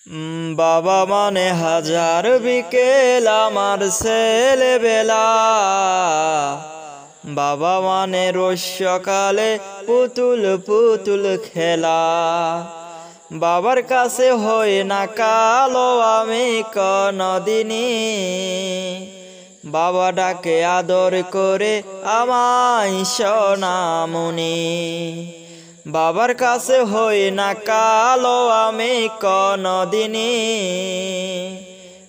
বাবা মানে হাজার বিকেল আমার ছেলেবেলা। বাবা মানে রোজ সকালে পুতুল পুতুল খেলা। বাবার কাছে হই না কালো আমি কোনদিনই। বাবা ডাকে আদর করে আমায় সোনামণি। বাবার কাছে হই না কালো আমি কোনদিনই।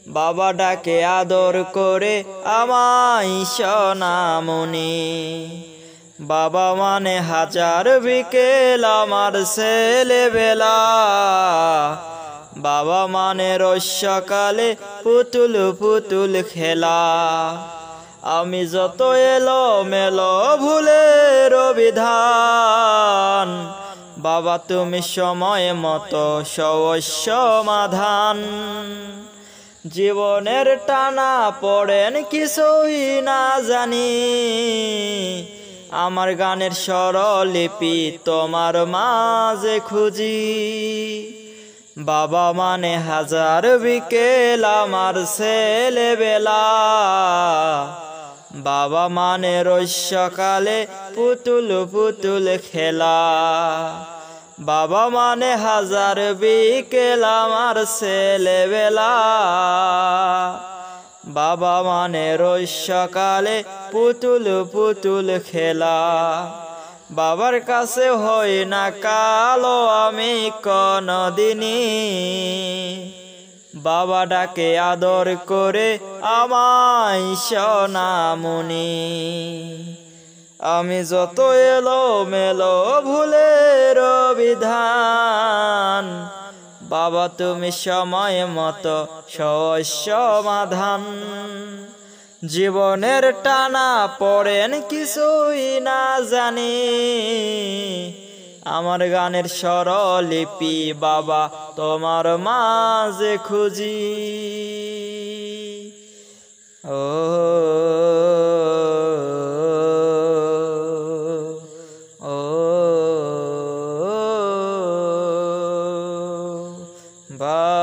বাবা ডাকে আদর করে আমায় সোনামণি। বাবা মানে হাজার বিকেল আমার ছেলেবেলা। বাবা মানে রোজ সকালে পুতুল পুতুল খেলা। আমি যত এলো মেলো ভুলের বিধান, বাবা তুমি সময় মতো সমাধান। জীবনের টানা পড়েন কিছুই না জানি, আমার গানের স্বরলিপি তোমার মাঝে খুঁজি। বাবা মানে হাজার বিকেল আমার ছেলেবেলা। বাবা মানে রোজ সকালে পুতুল পুতুল খেলা। বাবা মানে হাজার বিকেল আমার ছেলেবেলা। বাবা মানে রোজ সকালে পুতুল পুতুল খেলা। বাবার কাছে হই না কালো আমি কোনদিনই। বাবা ডাকে আদর করে আমায় সোনামণি। আমি যত এলো মেলো ভুলের বিধান, বাবা তুমি সময় মতো সমাধান। জীবনের টানা পড়েন কিছুই না জানি, আমার গানের স্বরলিপি বাবা তোমার মাঝে খুঁজি। ও ও বা